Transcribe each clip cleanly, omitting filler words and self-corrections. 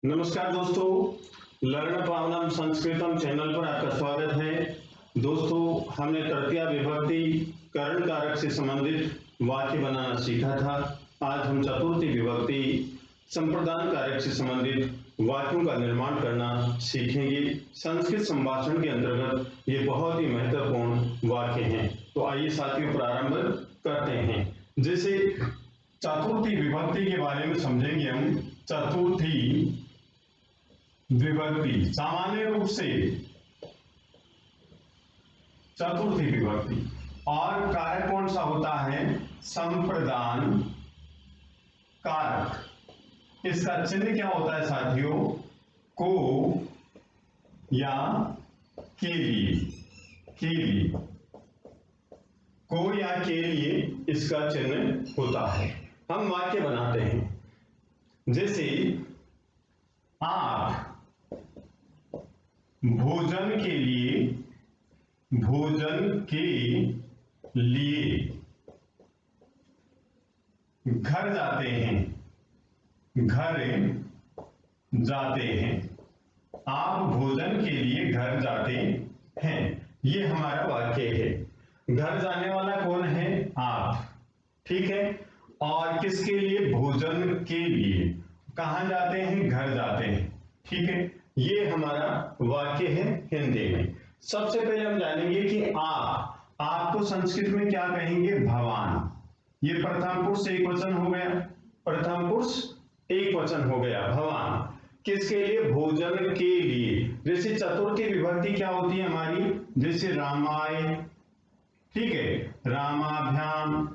नमस्कार दोस्तों, learn पावनम संस्कृतम channel पर आपका स्वागत है। दोस्तों, हमने तृतीया विभक्ति करण कारक से संबंधित वाक्य बनाना सीखा था। आज हम चतुर्थी विभक्ति संप्रदान कारक से संबंधित वाक्यों का निर्माण करना सीखेंगे। संस्कृत संभाषण के अंतर्गत ये बहुत ही महत्वपूर्ण वाक्य हैं। तो आइए साथियों प्रारंभ करते हैं। जैसे चतुर्थी विभक्ति के बारे में समझेंगे हम। चतुर्थी विभक्ति सामान्य रूप से चतुर्थी विभक्ति और कारक कौन सा होता है? संप्रदान कारक। इसका चिन्ह क्या होता है साथियों? को या के लिए। के लिए, को या के लिए इसका चिन्ह होता है। हम वाक्य बनाते हैं। जैसे आप भोजन के लिए घर जाते हैं। आप भोजन के लिए घर जाते हैं। ये हमारा वाक्य है। घर जाने वाला कौन है? आप। ठीक है। और किसके लिए? भोजन के लिए। कहां जाते हैं? घर जाते हैं। ठीक है। ये हमारा वाक्य है हिंदी में। सबसे पहले हम जानेंगे कि आपको संस्कृत में क्या कहेंगे? भवान। ये प्रथम पुरुष एक वचन हो गया। प्रथम पुरुष एक वचन हो गया, भवान। किसके लिए? भोजन के लिए। जैसे चतुर्थी विभक्ति क्या होती है हमारी? जैसे रामाय, ठीक है, रामाभ्याम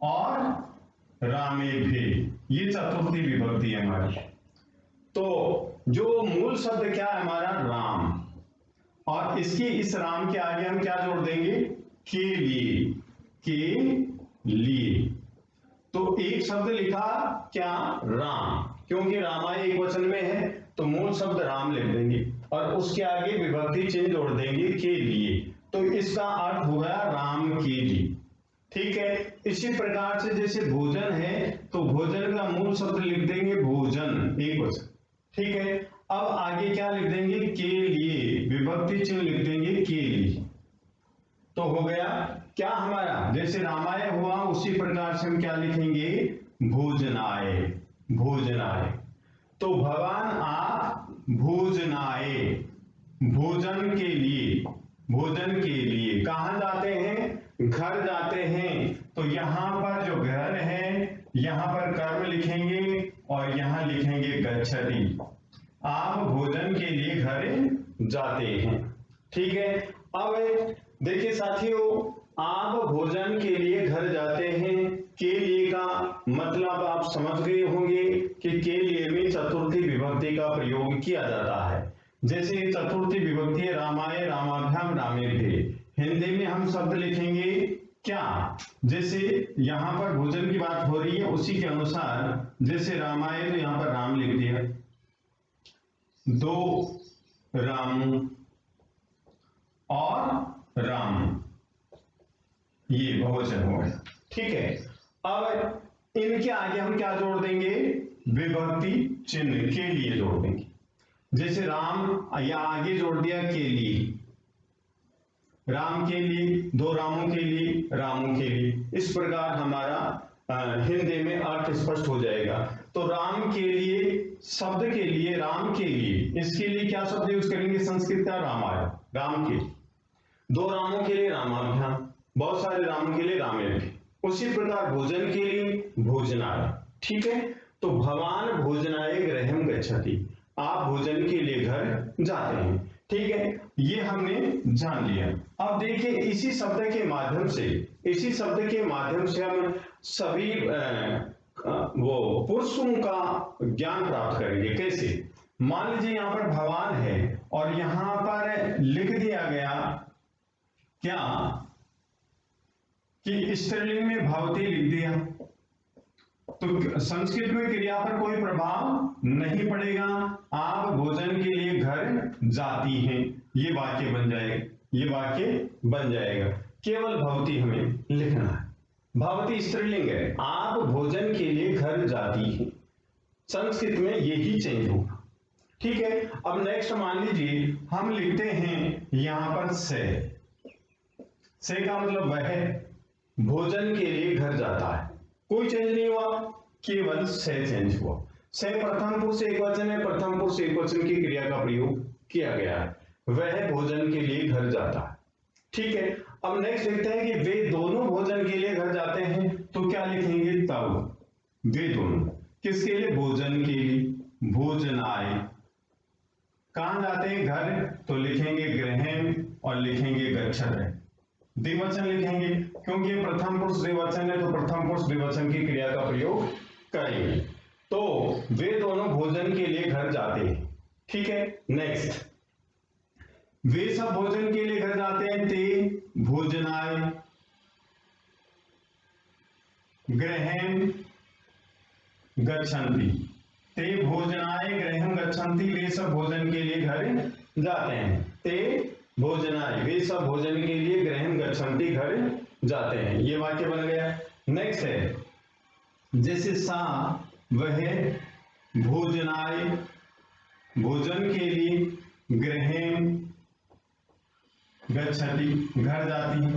और रामे भी, ये चतुर्थी विभक्ति है हमारी। तो जो मूल शब्द क्या है हमारा? राम। और इसके इस राम के आगे हम क्या जोड़ देंगे? के लिए। के लिए। तो एक शब्द लिखा क्या? राम। क्योंकि रामाय एक वचन में है तो मूल शब्द राम लिख देंगे और उसके आगे विभक्ति चिन्ह जोड़ देंगे के लिए। तो इसका अर्थ हो गया राम के लिए। ठीक है। इसी प्रकार से जैसे भोजन है तो भोजन का मूल शब्द लिख देंगे भोजन, एक वचन। ठीक है। अब आगे क्या लिख देंगे? के लिए। विभक्ति चिन्ह लिख देंगे के लिए। तो हो गया क्या हमारा? जैसे रामाय हुआ उसी प्रकार से हम क्या लिखेंगे? भोजनाय। भोजनाय। तो भवान आप भोजनाय, भोजन के लिए। भोजन के लिए कहां जाते हैं? घर जाते हैं। तो यहां पर जो घर है यहां पर कर्म लिखेंगे और यहां लिखेंगे गच्छति। आप भोजन के लिए घर जाते हैं। ठीक है। अब देखिए साथियों, आप भोजन के लिए घर जाते हैं। के लिए का मतलब आप समझ गए होंगे कि के लिए में चतुर्थी विभक्ति का प्रयोग किया जाता है। जैसे चतुर्थी विभक्ति है रामाय, रामाभ्याम, रामेभ्ये। हिंदी में हम शब्द लिखेंगे क्या? जैसे यहां पर भोजन की बात हो रही है उसी के अनुसार, जैसे रामाय तो यहां पर राम लिख दिया, दो राम और राम, ये बहुवचन हो गया। ठीक है। अब इनके आगे हम क्या जोड़ देंगे? विभक्ति चिन्ह के लिए जोड़ देंगे। जैसे राम या आगे जोड़ दिया के लिए, राम के लिए, दो रामों के लिए, रामों के लिए। इस प्रकार हमारा हिंदी में अर्थ स्पष्ट हो जाएगा। तो राम के लिए शब्द के लिए, राम के लिए, इसके लिए क्या शब्द यूज करेंगे? संस्कृत का रामाय, राम के। दो रामों के लिए रामाभ्याम, बहुत सारे रामों के लिए रामेभ्य। उसी प्रकार भोजन के लिए भोजनाय। ठीक है। तो भवान भोजनाय गृहम गच्छति, आप भोजन के लिए घर जाते हैं। ठीक है। ये हमने जान लिया। अब देखिए इसी शब्द के माध्यम से हम सभी वो पुरुषों का ज्ञान प्राप्त करेंगे। कैसे? मान लीजिए यहां पर भवान है और यहां पर लिख दिया गया क्या कि स्त्रीलिंग में भवती लिख दिया, तो संस्कृत में क्रिया पर कोई प्रभाव नहीं पड़ेगा। आप भोजन के लिए घर जाती हैं, ये वाक्य बन जाएगा। ये वाक्य बन जाएगा। केवल भवती हमें लिखना है। भवती स्त्रीलिंग है, आप भोजन के लिए घर जाती हैं। संस्कृत में यही चेंज होगा। ठीक है, अब नेक्स्ट मान लीजिए हम लिखते हैं यहां पर से का मतलब वह भोजन के लिए घर जाता है, कोई चेंज नहीं हुआ, केवल से चेंज हुआ। से प्रथम पुरुष एकवचन है, प्रथम पुरुष एकवचन की क्रिया का प्रयोग किया गया है, वह भोजन के लिए घर जाता है। ठीक है, अब नेक्स्ट लिखते हैं कि वे दोनों भोजन के लिए घर जाते हैं, तो क्या लिखेंगे, तब वे दोनों किसके लिए, भोजन के लिए, भोजनाय। कहां जाते हैं, घर, तो लिखेंगे गृहम और लिखेंगे गच्छते। द्विवचन लिखेंगे क्योंकि प्रथम पुरुष द्विवचन है, तो प्रथम पुरुष द्विवचन की क्रिया का प्रयोग करेंगे। तो वे दोनों भोजन के लिए घर जाते हैं। ठीक है, नेक्स्ट वे सब भोजन के लिए घर जाते हैं, ते भोजनाय गृहम गच्छन्ति। ते भोजनाय गृहम गच्छन्ति, वे सब भोजन के लिए घर जाते हैं। ते भोजनाय, वे सब भोजन के लिए गृहम गच्छन्ति, घर जाते हैं। ये वाक्य बन गया। नेक्स्ट है जैसे सा वह भोजनाय, भोजन के लिए, गृहम गच्छति, घर जाती है,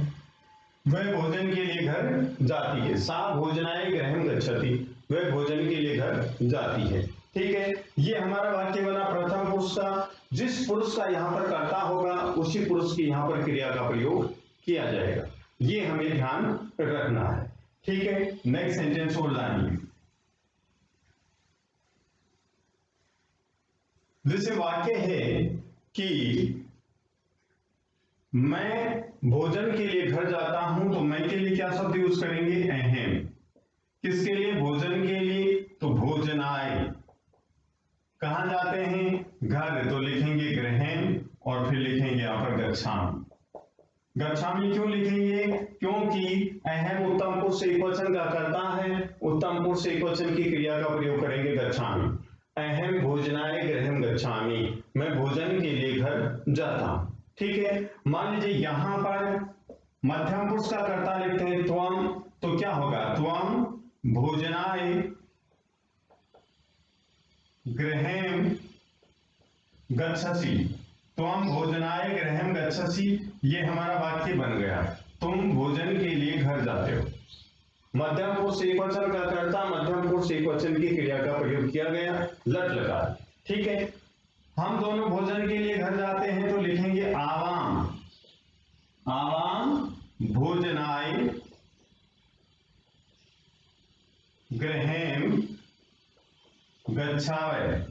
वह भोजन के लिए घर जाती है। सा भोजनाय गृहम गच्छति, वह भोजन के लिए घर जाती है। ठीक है, ये हमारा वाक्य बना प्रथम पुरुष का। जिस पुरुष का यहां पर कर्ता होगा उसी पुरुष की यहां पर क्रिया का प्रयोग किया जाएगा, ये हमें ध्यान रखना है। ठीक है, नेक्स्ट सेंटेंस और लाइए। जैसे वाक्य है कि मैं भोजन के लिए घर जाता हूं, तो मैं के लिए क्या शब्द यूज करेंगे, अहम। किसके लिए, भोजन के लिए, तो भोजनाय। कहां जाते हैं, घर, तो लिखेंगे गृहम और फिर लिखेंगे यहां पर गच्छामि। गच्छामि क्यों लिखेंगे, क्योंकि अहम उत्तम पुरुष एकवचन का कर्ता है, उत्तम पुरुष एकवचन की क्रिया का प्रयोग करेंगे गच्छामि। अहम भोजनाय गृहम गच्छामि, मैं भोजन के लिए घर जाता हूं। ठीक है, मान लीजिए यहां पर मध्यम पुरुष का कर्ता लिखते हैं त्वम, तो क्या होगा, त्वम भोजनाय गृहम गच्छसि। त्वम भोजनाय गृहम गच्छसि, ये हमारा वाक्य बन गया, तुम भोजन के लिए घर जाते हो। मध्यम पुरुष एकवचन का कर्ता, मध्यम पुरुष एकवचन की क्रिया का प्रयोग किया गया, लट लकार। ठीक है, हम दोनों भोजन के लिए घर जाते हैं, तो लिखेंगे आवाम, आवाम भोजनाय गृहम गच्छावै।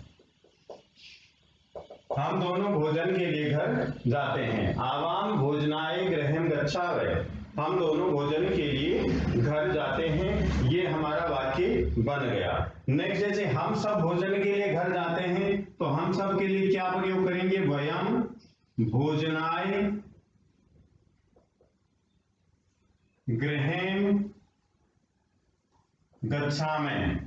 हम दोनों भोजन के लिए घर जाते हैं, आवाम भोजनाय गृहम गच्छावै, हम दोनों भोजन के लिए घर जाते हैं, ये हमारा वाक्य बन गया। नेक्स्ट जैसे हम सब भोजन के लिए घर जाते हैं, तो हम सब के लिए क्या प्रयोग करेंगे, वयम भोजनाय गृहम गच्छामि।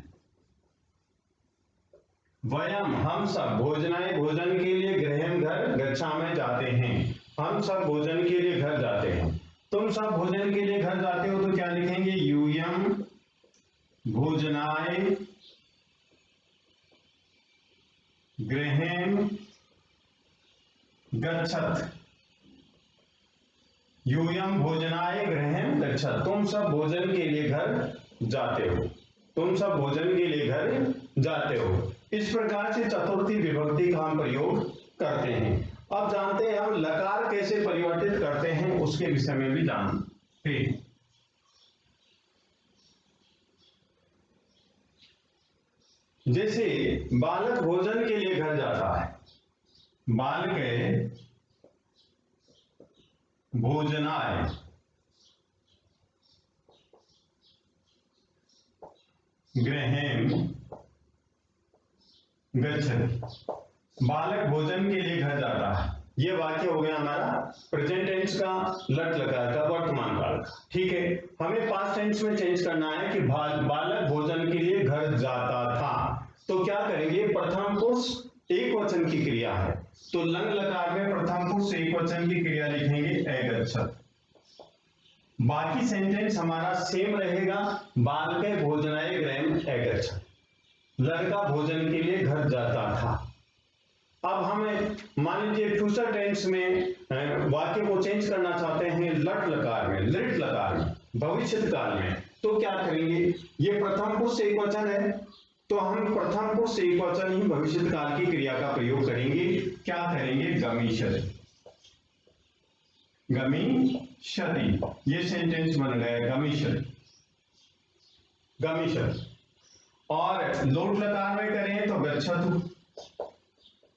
वयम हम सब भोजनाय भोजन के लिए, गृहम घर, गच्छामि जाते हैं, हम सब भोजन के लिए घर जाते हैं। तुम सब भोजन के लिए घर जाते हो, तो क्या लिखेंगे, यूयम भोजनाय गृहम गच्छत। यूयम भोजनाय गृहम गच्छत, तुम सब भोजन के लिए घर जाते हो, तुम सब भोजन के लिए घर जाते हो। इस प्रकार से चतुर्थी विभक्ति का हम प्रयोग करते हैं। अब जानते हैं हम लकार कैसे परिवर्तित करते हैं, उसके विषय में भी जानते हैं। जैसे बालक भोजन के लिए घर जाता है, बालक भोजनाय गृहम गच्छति, बालक भोजन के लिए घर जाता है। ये वाक्य हो गया हमारा प्रेजेंट टेंस का, लट लकार का, वर्तमान काल का। ठीक है, हमें पास्ट टेंस में चेंज करना है कि बालक भोजन के लिए घर जाता था, तो क्या करेंगे, प्रथम पुरुष एक वचन की क्रिया है, तो लंग लकार में प्रथम पुरुष एक वचन की क्रिया लिखेंगे अगच्छत। बाकी सेंटेंस हमारा सेम रहेगा, बालक भोजनाय गृहम अगच्छत। लड़का भोजन के लिए घर जाता था। अब हमें मान लीजिए फ्यूचर टेंस में वाक्य को चेंज करना चाहते हैं लट लकार में, लिट लकार में, भविष्य काल में, तो क्या करेंगे? ये प्रथम पुरुष एकवचन है, तो हम प्रथम पुरुष एकवचन ही भविष्य काल की क्रिया का प्रयोग करेंगे। क्या करेंगे? गमिष्यति, गमिष्यति, ये सेंटेंस बन गया गमिष्यति, गमिष्यति। और लोट लकार में करें तो गच्छतु,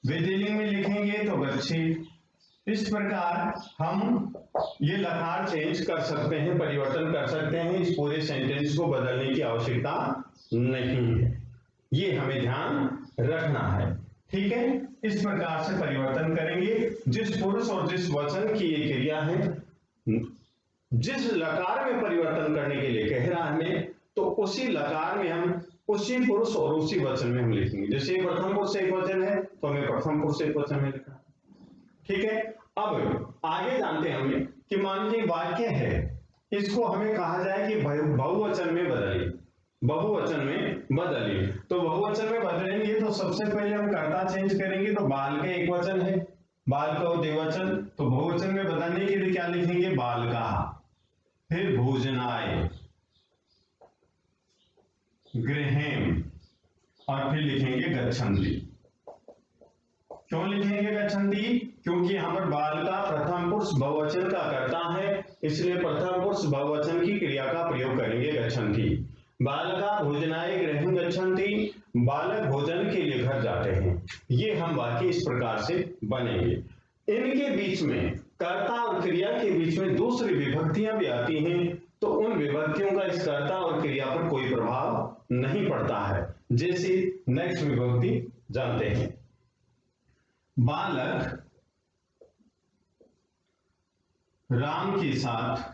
विधिलिंग में लिखेंगे तो गच्छेत्। इस प्रकार हम ये लकार चेंज कर सकते हैं, परिवर्तन कर सकते हैं, इस पूरे सेंटेंस को बदलने की आवश्यकता नहीं है, ये हमें ध्यान रखना है। ठीक है, इस प्रकार से परिवर्तन करेंगे। जिस पुरुष और जिस वचन की ये क्रिया है, जिस लकार में परिवर्तन करने के लिए कह रहा है हमें, तो उसी लकार में हम उसी पुरुष और उसी वचन में हम लिखेंगे। जैसे प्रथम पुरुष एकवचन है तो हमें प्रथम पुरुष एकवचन में लिखना। ठीक है, अब आगे जानते हैं हमें कि मान लीजिए वाक्य है, इसको हमें कहा जाए कि बहुवचन में बदलिए, बहुवचन में बदलिए। तो बहुवचन में बदलेंगे तो सबसे पहले हम कर्ता चेंज करेंगे, तो बाल का एकवचन है, बाल का द्विवचन, तो बहुवचन में बदलने के लिए क्या लिखेंगे? बालका, फिर भोजनाय, गृहेम, और फिर लिखेंगे गच्छन्ति। क्यों लिखेंगे गच्छन्ति? क्योंकि यहां पर बालका प्रथम पुरुष बहुवचन का कर्ता है, इसलिए प्रथम पुरुष बहुवचन की क्रिया का प्रयोग करेंगे गच्छन्ति। बालका भोजनाय गृहं गच्छन्ति, बालक भोजन के लिए घर जाते हैं। ये हम वाक्य इस प्रकार से बनेंगे। इनके बीच में, कर्ता और क्रिया के बीच में दूसरी विभक्तियां भी आती हैं, तो उन विभक्तियों का इस कर्ता और क्रिया पर कोई प्रभाव नहीं पड़ता है। जैसे नेक्स्ट विभक्ति जानते हैं, बालक राम के साथ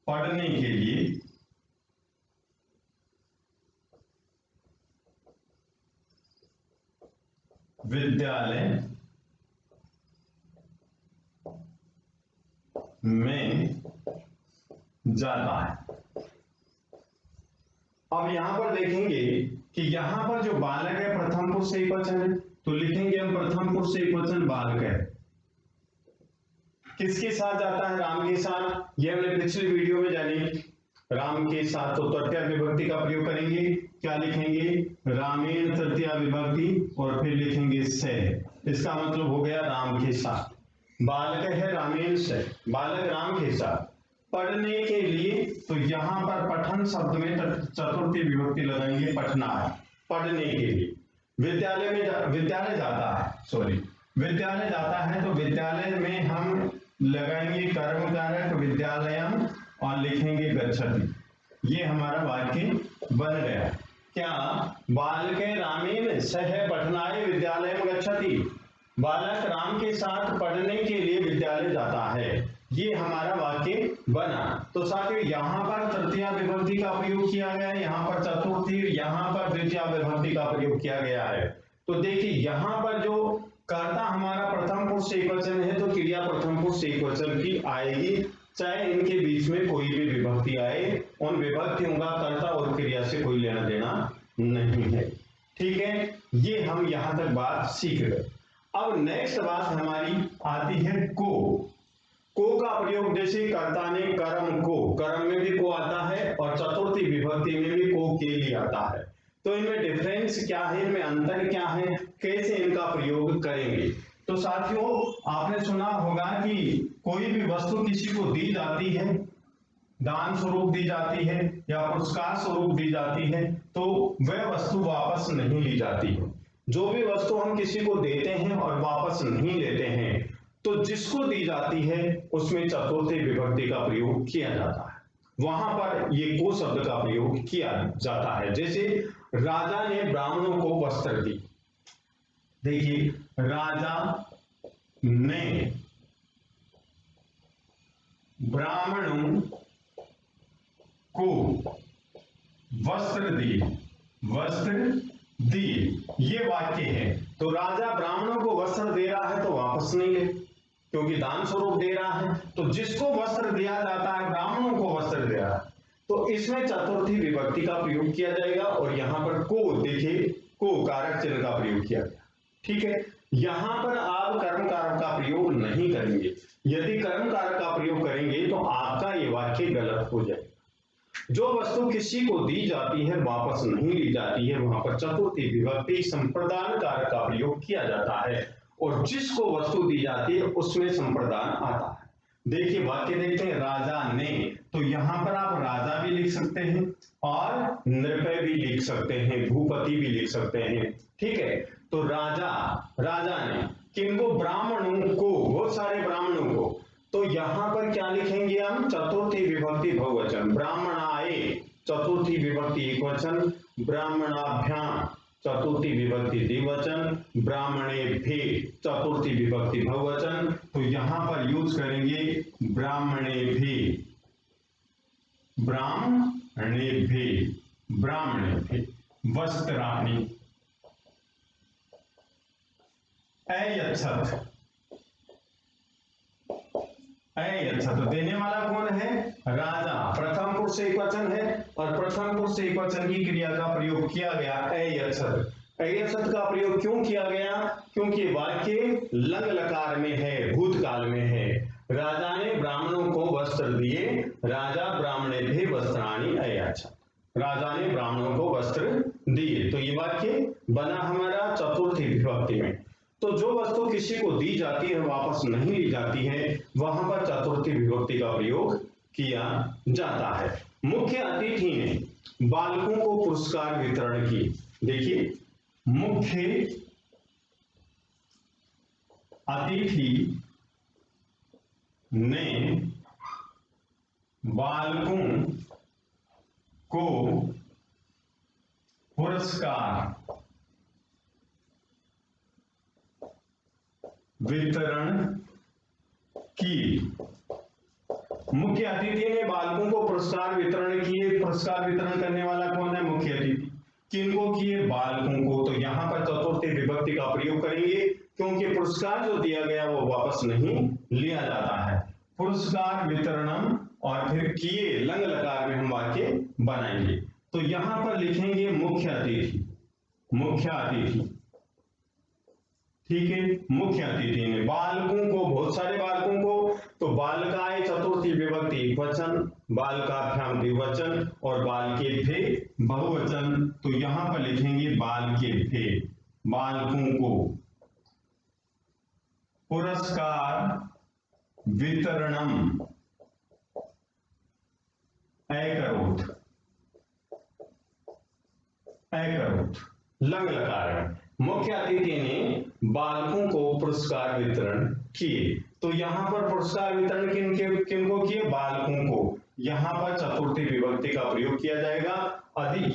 पढ़ने के लिए विद्यालय में जाता है। अब यहां पर देखेंगे कि यहां पर जो बालक है प्रथम पुरुष एकवचन है, तो लिखेंगे हम प्रथम पुरुष एकवचन बालक है। किसके साथ जाता है? राम के साथ। ये हमने पिछली वीडियो में जानी, राम के साथ, तो तृतीया विभक्ति का प्रयोग करेंगे। क्या लिखेंगे? रामेण तृतीया विभक्ति, और फिर लिखेंगे से। इसका मतलब हो गया राम के साथ। बालक है रामेण से, बालक राम के साथ पढ़ने के लिए, तो यहां पर पठन शब्द में चतुर्थी विभक्ति लगाएंगे, पठना है, पढ़ने के लिए। विद्यालय में विद्यालय जाता है, सॉरी, विद्यालय जाता है, तो विद्यालय में हम लगाएंगे कर्म कारक विद्यालयम और लिखेंगे गच्छति। ये हमारा वाक्य बन गया। क्या? बालके रामेण सह पठनाय विद्यालयम गच्छति, बालक राम के साथ पढ़ने के लिए विद्यालय जाता है। ये हमारा वाक्य बना। तो साथियों, यहाँ पर तृतीया विभक्ति का प्रयोग किया गया है, यहाँ पर चतुर्थी, यहाँ पर द्वितीया विभक्ति का प्रयोग किया गया है। तो देखिए, यहाँ पर जो कर्ता हमारा प्रथम पुरुष एकवचन है, तो क्रिया प्रथम पुरुष एकवचन की आएगी, चाहे इनके बीच में कोई भी विभक्ति आए। उन विभक्तियों का कर्ता और क्रिया से कोई लेना देना नहीं है। ठीक है, ये हम यहां तक बात सीख गए। अब नेक्स्ट बात हमारी आती है को का प्रयोग। जैसे कर्ता ने कर्म को, कर्म में भी को आता है और चतुर्थी विभक्ति में भी को के लिए आता है। तो इनमें डिफरेंस क्या है, इनमें अंतर क्या है, कैसे इनका प्रयोग करेंगे? तो साथियों, आपने सुना होगा कि कोई भी वस्तु किसी को दी जाती है, दान स्वरूप दी जाती है या पुरस्कार स्वरूप दी जाती है, तो वह वस्तु वापस नहीं ली जाती है। जो भी वस्तु हम किसी को देते हैं और वापस नहीं लेते हैं, तो जिसको दी जाती है उसमें चतुर्थी विभक्ति का प्रयोग किया जाता है। वहां पर ये को शब्द का प्रयोग किया जाता है। जैसे राजा ने ब्राह्मणों को वस्त्र दी। देखिए, राजा ने ब्राह्मणों को वस्त्र दिए, वस्त्र दिए, ये वाक्य है। तो राजा ब्राह्मणों को वस्त्र दे रहा है तो वापस नहीं ले, क्योंकि दान स्वरूप दे रहा है, तो जिसको वस्त्र दिया जाता है, ब्राह्मणों को वस्त्र दिया, तो इसमें चतुर्थी विभक्ति का प्रयोग किया जाएगा। और यहां पर को, देखिए को कारक चिन्ह का प्रयोग किया गया, ठीक है। यहां पर आप कर्म कारक का प्रयोग नहीं करेंगे। यदि कर्म कारक का प्रयोग करेंगे तो आपका ये वाक्य गलत हो जाएगा। जो वस्तु किसी को दी जाती है वापस नहीं ली जाती है, वहां पर चतुर्थी विभक्ति संप्रदान कारक का प्रयोग किया जाता है, और जिसको वस्तु दी जाती है उसमें संप्रदान आता है। देखिए वाक्य देखते हैं, राजा ने, तो यहां पर आप राजा भी लिख सकते हैं और नृपय भी लिख सकते हैं, भूपति भी लिख सकते हैं, ठीक है। तो राजा ने किनको, ब्राह्मणों को, बहुत सारे ब्राह्मणों को, तो यहां पर क्या लिखेंगे हम, चतुर्थी विभक्ति बहुवचन, ब्राह्मणाए चतुर्थी विभक्ति एकवचन, ब्राह्मणाभ्याम चतुर्थी विभक्ति द्विवचन, ब्राह्मणेभ्ये चतुर्थी विभक्ति बहुवचन। तो यहां पर यूज करेंगे ब्राह्मणेभ्ये, ब्राह्मणेभ्ये वस्त्राणि। अयच्छत्, अयच्छत् देने वाला कौन है, राजा, प्रथम पुरुष एकवचन है, और प्रथम पुरुष एकवचन की क्रिया का प्रयोग किया गया अयच्छत्। अयच्छत् का प्रयोग क्यों किया गया, क्योंकि वाक्य लंग लकार में है, भूतकाल में है। राजा ने ब्राह्मणों को वस्त्र दिए, राजा ब्राह्मणेभ्ये वस्त्राणि अयच्छत्, राजा ने ब्राह्मणों को वस्त्र दिए। तो ये वाक्य बना हमारा चतुर्थी विभक्ति में। तो जो वस्तु किसी को दी जाती है वापस नहीं ली जाती है, वहां पर चतुर्थी विभक्ति का प्रयोग किया जाता है। मुख्य अतिथि ने बालकों को पुरस्कार वितरण की। देखिए मुख्य अतिथि ने बालकों को पुरस्कार वितरण की। मुख्य अतिथि ने बालकों को पुरस्कार वितरण किए। पुरस्कार वितरण करने वाला कौन है, मुख्य अतिथि। किनको किए, बालकों को। तो यहां पर चतुर्थी विभक्ति का प्रयोग करेंगे, क्योंकि पुरस्कार जो दिया गया वो वापस नहीं लिया जाता है। पुरस्कार वितरणम और फिर किए लंग लकार में हम वाक्य बनाएंगे। तो यहां पर लिखेंगे मुख्य अतिथि, मुख्य अतिथि, ठीक है। मुख्य अतिथि ने बालकों को, बहुत सारे बालकों को, तो बालकाए चतुर्थी विभक्ति एकवचन, बालकाभ्याम द्विवचन, और बालकेभ्ये बहुवचन। तो यहां पर लिखेंगे बालकेभ्ये, बालकों को पुरस्कार वितरणम अकरोत्, अकरोत् लंग लकार में। मुख्य अतिथि ने बालकों को पुरस्कार वितरण किए। तो यहां पर पुरस्कार वितरण किनको किए, बालकों को। यहां पर चतुर्थी विभक्ति का प्रयोग किया जाएगा।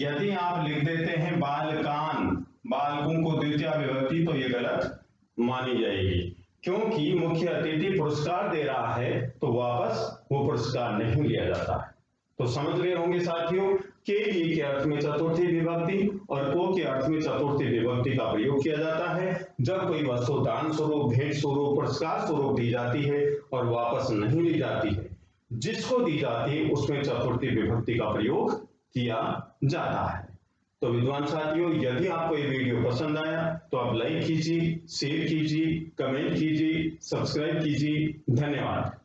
यदि आप लिख देते हैं बालकान, बालकों को द्वितीय विभक्ति, तो ये गलत मानी जाएगी, क्योंकि मुख्य अतिथि पुरस्कार दे रहा है तो वापस वो पुरस्कार नहीं लिया जाता है। तो समझ गए होंगे साथियों, के लिए के अर्थ में चतुर्थी विभक्ति और को के अर्थ में चतुर्थी विभक्ति का प्रयोग किया जाता है जब कोई वस्तु दान स्वरूप, भेंट स्वरूप, पुरस्कार स्वरूप दी जाती है और वापस नहीं ली जाती है। जिसको दी जाती है उसमें चतुर्थी विभक्ति का प्रयोग किया जाता है। तो विद्वान साथियों, यदि आपको ये वीडियो पसंद आया तो आप लाइक कीजिए, शेयर कीजिए, कमेंट कीजिए, सब्सक्राइब कीजिए। धन्यवाद।